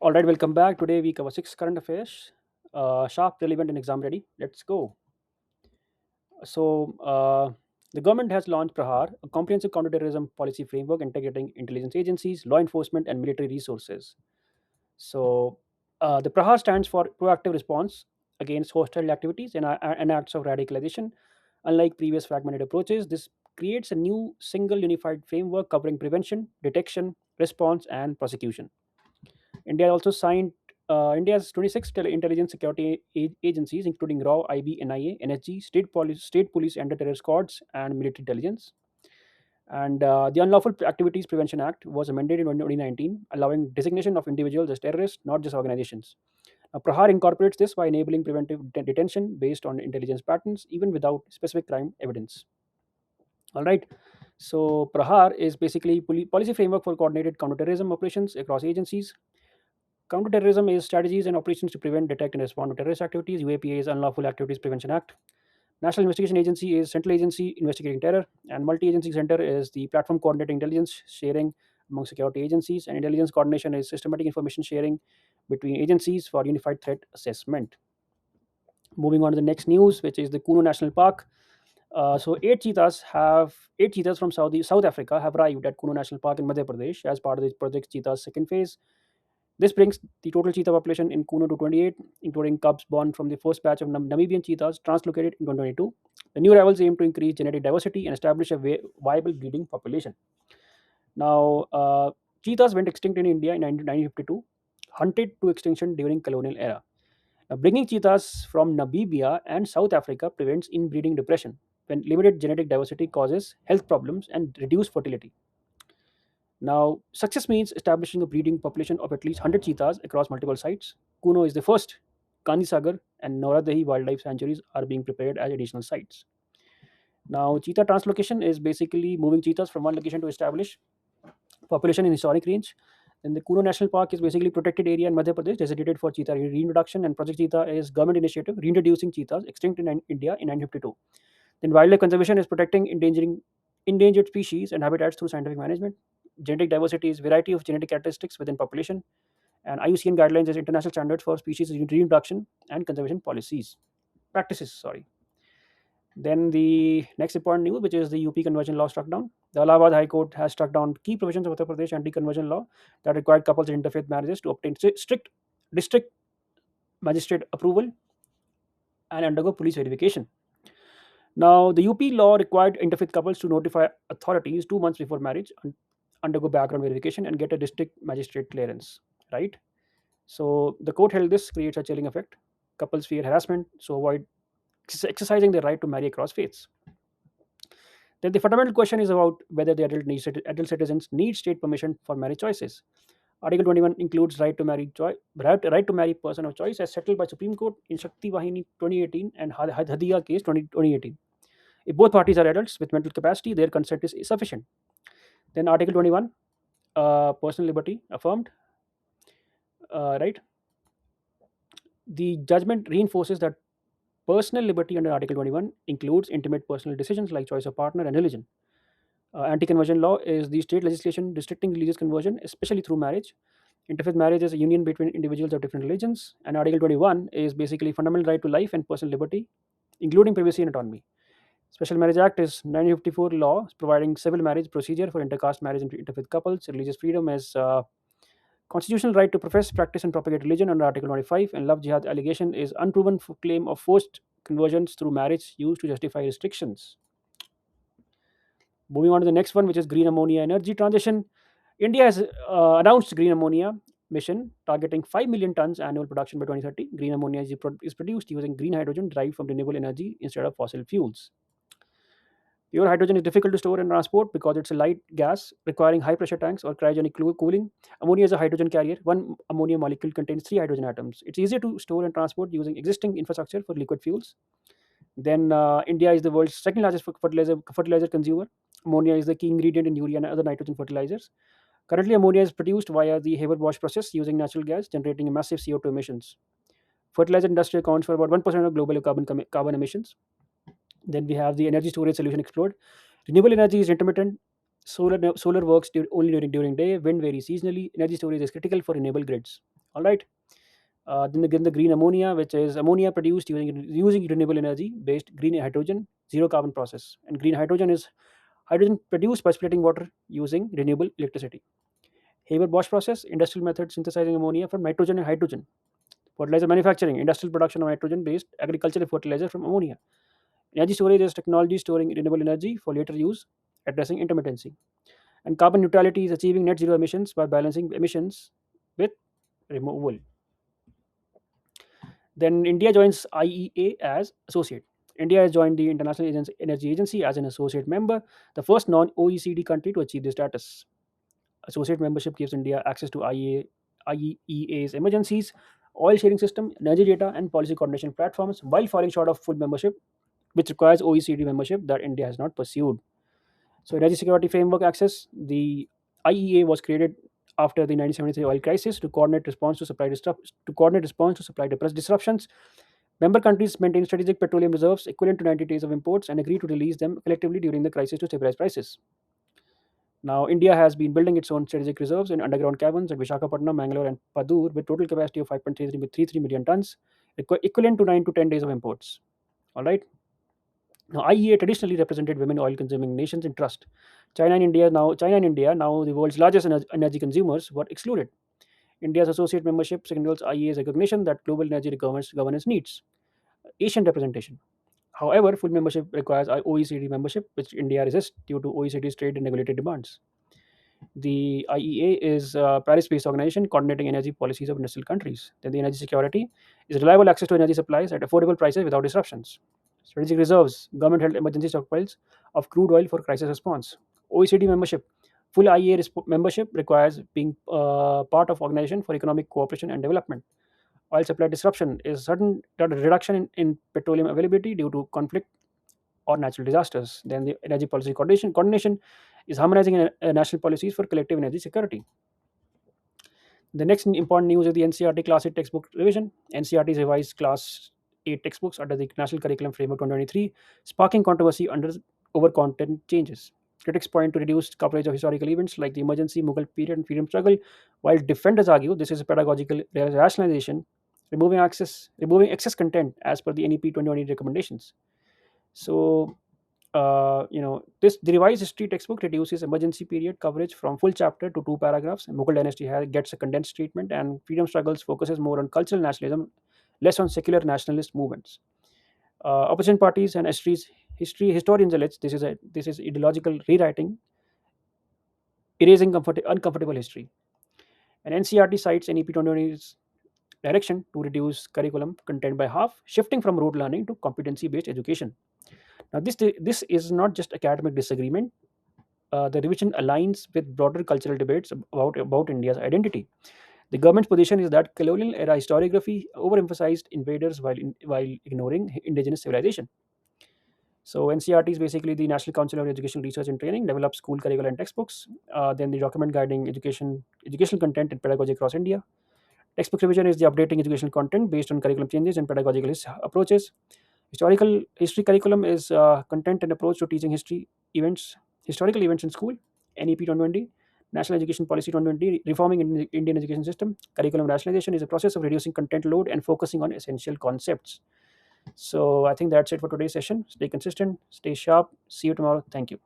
All right, welcome back. Today we cover six current affairs, sharp, relevant, and exam ready. Let's go. So, the government has launched Prahar, a comprehensive counterterrorism policy framework integrating intelligence agencies, law enforcement, and military resources. So, the Prahar stands for proactive response against hostile activities and acts of radicalization. Unlike previous fragmented approaches, this creates a new single unified framework covering prevention, detection, response, and prosecution. India also signed India's 26 intelligence security agencies, including RAW, IB, NIA, NSG, state police, anti-terror squads, and military intelligence. And the Unlawful Activities Prevention Act was amended in 2019, allowing designation of individuals as terrorists, not just organizations. Now, Prahar incorporates this by enabling preventive detention based on intelligence patterns, even without specific crime evidence. All right. So, Prahar is basically policy framework for coordinated counterterrorism operations across agencies. Counterterrorism is strategies and operations to prevent, detect, and respond to terrorist activities. UAPA is Unlawful Activities Prevention Act. National Investigation Agency is central agency investigating terror, and multi-agency center is the platform coordinating intelligence sharing among security agencies. And intelligence coordination is systematic information sharing between agencies for unified threat assessment. Moving on to the next news, which is the Kuno National Park. So eight cheetahs from South Africa have arrived at Kuno National Park in Madhya Pradesh as part of the Project Cheetah's second phase. This brings the total cheetah population in Kuno to 28, including cubs born from the first batch of Namibian cheetahs translocated in 2022. The new arrivals aim to increase genetic diversity and establish a viable breeding population. Now, cheetahs went extinct in India in 1952, hunted to extinction during colonial era. Now, bringing cheetahs from Namibia and South Africa prevents inbreeding depression, when limited genetic diversity causes health problems and reduced fertility. Now, success means establishing a breeding population of at least 100 cheetahs across multiple sites. Kuno is the first. Gandhi Sagar and Nauradehi wildlife sanctuaries are being prepared as additional sites. Now, cheetah translocation is basically moving cheetahs from one location to establish population in historic range. And the Kuno National Park is basically protected area in Madhya Pradesh designated for cheetah reintroduction, and Project Cheetah is government initiative reintroducing cheetahs extinct in India in 1952. Then wildlife conservation is protecting endangered species and habitats through scientific management. Genetic diversity is variety of genetic characteristics within population, and IUCN guidelines is international standards for species reintroduction and conservation policies practices. Sorry. Then the next important news, which is the UP conversion law struck down. The Allahabad High Court has struck down key provisions of Uttar Pradesh anti-conversion law that required couples in interfaith marriages to obtain strict district magistrate approval and undergo police verification. Now, the UP law required interfaith couples to notify authorities 2 months before marriage, undergo background verification, and get a district magistrate clearance. Right. So the court held this creates a chilling effect. Couples fear harassment, so avoid exercising their right to marry across faiths. Then the fundamental question is about whether the adult citizens need state permission for marriage choices. Article 21 includes right to marry person of choice as settled by Supreme Court in Shakti Vahini 2018 and Hadiya case 2018. If both parties are adults with mental capacity, their consent is sufficient. Then Article 21, personal liberty affirmed. Right. The judgment reinforces that personal liberty under Article 21 includes intimate personal decisions like choice of partner and religion. Anti-conversion law is the state legislation restricting religious conversion, especially through marriage. Interfaith marriage is a union between individuals of different religions, and Article 21 is basically fundamental right to life and personal liberty, including privacy and autonomy. Special Marriage Act is 1954 law providing civil marriage procedure for intercaste marriage and interfaith couples. Religious freedom is constitutional right to profess, practice, and propagate religion under Article 25, and love jihad allegation is unproven claim of forced conversions through marriage used to justify restrictions. Moving on to the next one, which is green ammonia energy transition. India has announced green ammonia mission targeting 5 million tons annual production by 2030. Green ammonia is produced using green hydrogen derived from renewable energy instead of fossil fuels. Pure hydrogen is difficult to store and transport because it's a light gas requiring high pressure tanks or cryogenic cooling. Ammonia is a hydrogen carrier. One ammonia molecule contains three hydrogen atoms. It's easier to store and transport using existing infrastructure for liquid fuels. Then India is the world's second largest fertilizer consumer. Ammonia is the key ingredient in urea and other nitrogen fertilizers. Currently, ammonia is produced via the Haber-Bosch process using natural gas, generating massive CO2 emissions. Fertilizer industry accounts for about 1% of global carbon emissions. Then we have the energy storage solution explored. Renewable energy is intermittent. Solar works only during day. Wind varies seasonally. Energy storage is critical for renewable grids. All right. Then the green ammonia, which is ammonia produced using renewable energy based green hydrogen, zero carbon process. And green hydrogen is hydrogen produced by splitting water using renewable electricity. Haber-Bosch process, industrial method synthesizing ammonia from nitrogen and hydrogen. Fertilizer manufacturing, industrial production of nitrogen-based agricultural fertilizer from ammonia. Energy storage is technology storing renewable energy for later use, addressing intermittency. And carbon neutrality is achieving net zero emissions by balancing emissions with removal. Then India joins IEA as associate. India has joined the International Energy Agency as an associate member, the first non-OECD country to achieve this status. Associate membership gives India access to IEA's emergencies, oil sharing system, energy data, and policy coordination platforms, while falling short of full membership, which requires OECD membership that India has not pursued. So, energy security framework access. The IEA was created after the 1973 oil crisis to coordinate response to supply disruptions. Member countries maintain strategic petroleum reserves equivalent to 90 days of imports and agree to release them collectively during the crisis to stabilize prices. Now, India has been building its own strategic reserves in underground caverns at Visakhapatnam, Mangalore, and Padur with total capacity of 5.33 million tons, equivalent to 9 to 10 days of imports. All right. Now, IEA traditionally represented women oil-consuming nations in trust. China and India, now the world's largest energy consumers, were excluded. India's associate membership signals IEA's recognition that global energy governance needs Asian representation. However, full membership requires OECD membership, which India resists due to OECD's trade and regulatory demands. The IEA is a Paris-based organization coordinating energy policies of industrial countries. Then the energy security is reliable access to energy supplies at affordable prices without disruptions. Strategic reserves, government-held emergency stockpiles of crude oil for crisis response. OECD membership, full IEA membership requires being part of Organization for Economic Cooperation and Development. Oil supply disruption is sudden reduction in petroleum availability due to conflict or natural disasters. Then the energy policy coordination is harmonizing national policies for collective energy security. The next important news is the NCERT Class 8 textbook revision. NCERT's revised Class 8 textbooks under the National Curriculum Framework 2023, sparking controversy over content changes. Critics point to reduced coverage of historical events like the emergency, Mughal period, and freedom struggle, while defenders argue this is a pedagogical rationalization, removing excess content as per the NEP 2020 recommendations. So, this the revised history textbook reduces emergency period coverage from full chapter to two paragraphs. Mughal dynasty gets a condensed treatment, and freedom struggles focuses more on cultural nationalism, less on secular nationalist movements. Opposition parties and historians allege this is ideological rewriting, erasing uncomfortable history. And NCRT cites NEP 2020's direction to reduce curriculum content by half, shifting from rote learning to competency-based education. Now, this is not just academic disagreement. The revision aligns with broader cultural debates about India's identity. The government's position is that colonial era historiography overemphasized invaders while ignoring indigenous civilization. So NCRT is basically the National Council of Educational Research and Training, develops school curricula and textbooks. Then the document guiding educational content and pedagogy across India. Textbook revision is the updating educational content based on curriculum changes and pedagogical approaches. Historical history curriculum is content and approach to teaching historical events in school. NEP 2020, National Education Policy 2020, reforming Indian education system. Curriculum rationalization is a process of reducing content load and focusing on essential concepts. So I think that's it for today's session. Stay consistent, stay sharp. See you tomorrow. Thank you.